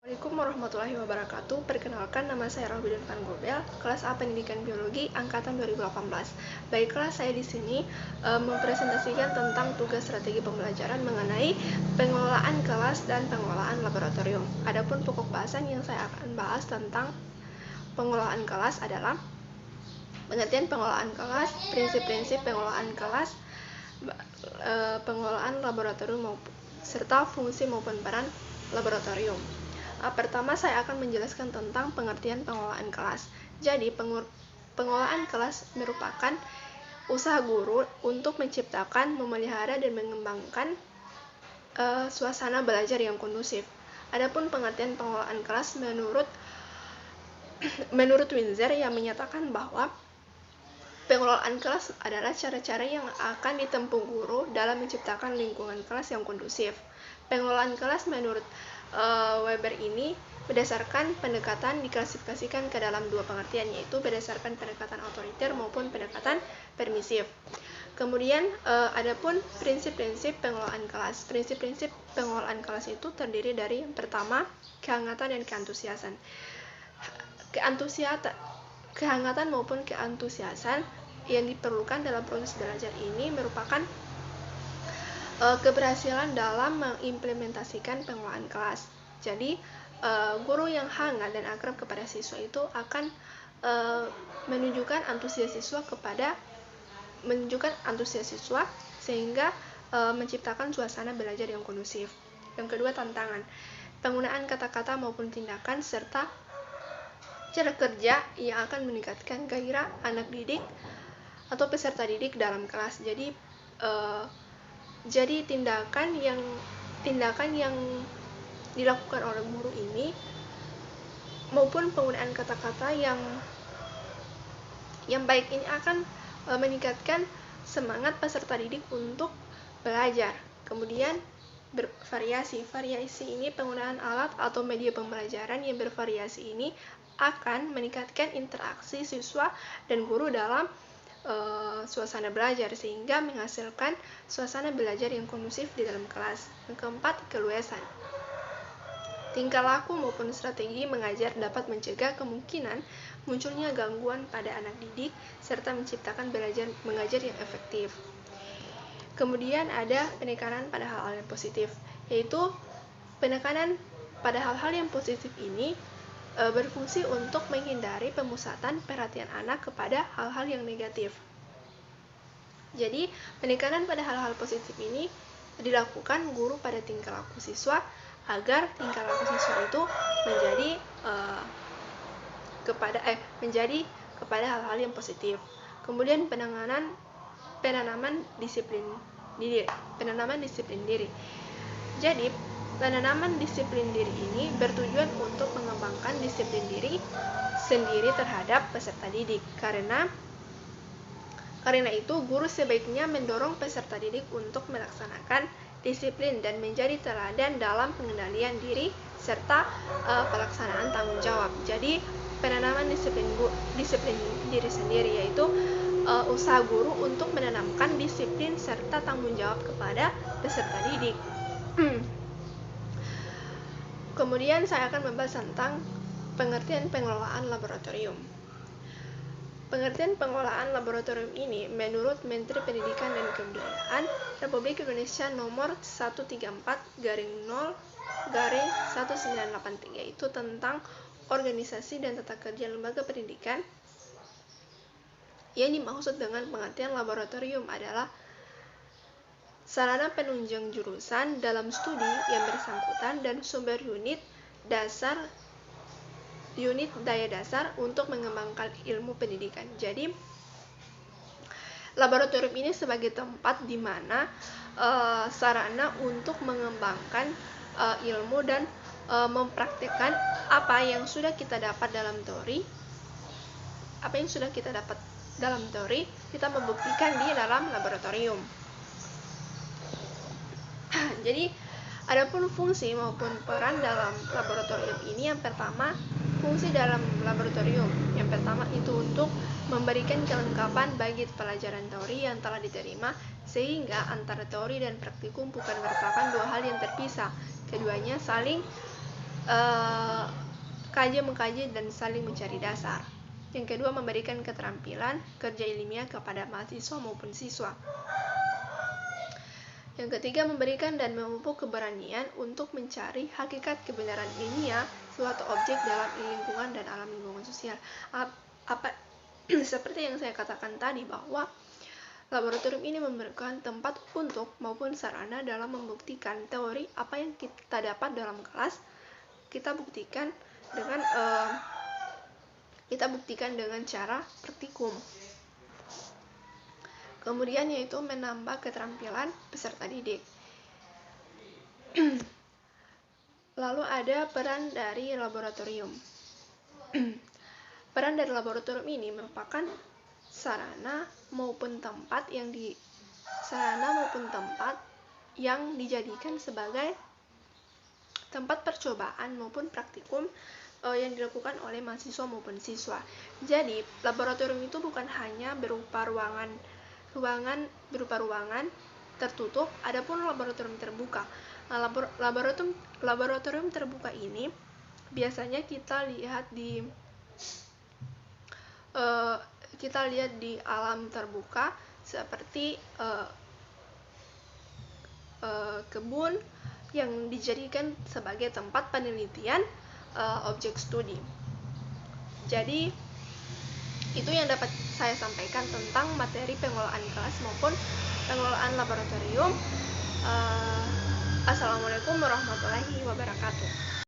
Assalamualaikum warahmatullahi wabarakatuh. Perkenalkan, nama saya Rohbidin Van Gobel, kelas A Pendidikan Biologi angkatan 2018. Baiklah, saya di sini mempresentasikan tentang tugas strategi pembelajaran mengenai pengelolaan kelas dan pengelolaan laboratorium. Adapun pokok bahasan yang saya akan bahas tentang pengelolaan kelas adalah pengertian pengelolaan kelas, prinsip-prinsip pengelolaan kelas, pengelolaan laboratorium serta fungsi maupun peran laboratorium. Pertama, saya akan menjelaskan tentang pengertian pengelolaan kelas. Jadi, pengelolaan kelas merupakan usaha guru untuk menciptakan, memelihara, dan mengembangkan suasana belajar yang kondusif. Adapun pengertian pengelolaan kelas menurut Windsor yang menyatakan bahwa pengelolaan kelas adalah cara-cara yang akan ditempuh guru dalam menciptakan lingkungan kelas yang kondusif. Pengelolaan kelas menurut Weber ini berdasarkan pendekatan diklasifikasikan ke dalam dua pengertian, yaitu berdasarkan pendekatan otoriter maupun pendekatan permisif. Kemudian adapun prinsip-prinsip pengelolaan kelas. Prinsip-prinsip pengelolaan kelas itu terdiri dari yang pertama, kehangatan dan keantusiasan. Kehangatan maupun keantusiasan yang diperlukan dalam proses belajar ini merupakan keberhasilan dalam mengimplementasikan pengelolaan kelas. Jadi, guru yang hangat dan akrab kepada siswa itu akan menunjukkan antusias siswa sehingga menciptakan suasana belajar yang kondusif. Yang kedua, tantangan. Penggunaan kata-kata maupun tindakan serta cara kerja yang akan meningkatkan gairah anak didik atau peserta didik dalam kelas. Jadi tindakan yang dilakukan oleh guru ini maupun penggunaan kata-kata yang baik ini akan meningkatkan semangat peserta didik untuk belajar. Kemudian bervariasi. Variasi ini penggunaan alat atau media pembelajaran yang bervariasi ini akan meningkatkan interaksi siswa dan guru dalam suasana belajar sehingga menghasilkan suasana belajar yang kondusif di dalam kelas. Yang keempat, keluasan. Tingkah laku maupun strategi mengajar dapat mencegah kemungkinan munculnya gangguan pada anak didik serta menciptakan mengajar yang efektif. Kemudian ada penekanan pada hal-hal yang positif, yaitu penekanan pada hal-hal yang positif ini berfungsi untuk menghindari pemusatan perhatian anak kepada hal-hal yang negatif. Jadi, penekanan pada hal-hal positif ini dilakukan guru pada tingkah laku siswa agar tingkah laku siswa itu menjadi kepada hal-hal yang positif. Kemudian penanaman disiplin diri. Jadi, penanaman disiplin diri ini bertujuan untuk mengembangkan disiplin diri sendiri terhadap peserta didik. Karena itu, guru sebaiknya mendorong peserta didik untuk melaksanakan disiplin dan menjadi teladan dalam pengendalian diri serta pelaksanaan tanggung jawab. Jadi, penanaman disiplin diri sendiri yaitu usaha guru untuk menanamkan disiplin serta tanggung jawab kepada peserta didik. Kemudian saya akan membahas tentang pengertian pengelolaan laboratorium. Pengertian pengelolaan laboratorium ini menurut Menteri Pendidikan dan Kebudayaan Republik Indonesia nomor 134/0/1983 itu tentang organisasi dan tata kerja lembaga pendidikan. Yang dimaksud dengan pengertian laboratorium adalah sarana penunjang jurusan dalam studi yang bersangkutan dan sumber unit daya dasar untuk mengembangkan ilmu pendidikan. Jadi, laboratorium ini sebagai tempat di mana sarana untuk mengembangkan ilmu dan mempraktikkan apa yang sudah kita dapat dalam teori, kita membuktikan di dalam laboratorium. Jadi, adapun fungsi maupun peran dalam laboratorium ini, yang pertama, fungsi dalam laboratorium yang pertama itu untuk memberikan kelengkapan bagi pelajaran teori yang telah diterima sehingga antara teori dan praktikum bukan merupakan dua hal yang terpisah. Keduanya saling kaji-mengkaji dan saling mencari dasar. Yang kedua, memberikan keterampilan kerja ilmiah kepada mahasiswa maupun siswa. Yang ketiga, memberikan dan memupuk keberanian untuk mencari hakikat kebenaran ilmiah suatu objek dalam lingkungan dan alam lingkungan sosial. Seperti yang saya katakan tadi, bahwa laboratorium ini memberikan tempat untuk maupun sarana dalam membuktikan teori apa yang kita dapat dalam kelas, kita buktikan dengan cara praktikum. Kemudian yaitu menambah keterampilan peserta didik. Lalu ada peran dari laboratorium. Peran dari laboratorium ini merupakan sarana maupun tempat yang dijadikan sebagai tempat percobaan maupun praktikum yang dilakukan oleh mahasiswa maupun siswa. Jadi, laboratorium itu bukan hanya berupa ruangan tertutup, adapun laboratorium terbuka. Nah, laboratorium terbuka ini biasanya kita lihat di alam terbuka seperti kebun yang dijadikan sebagai tempat penelitian objek studi. Jadi itu yang dapat saya sampaikan tentang materi pengelolaan kelas maupun pengelolaan laboratorium. Assalamualaikum warahmatullahi wabarakatuh.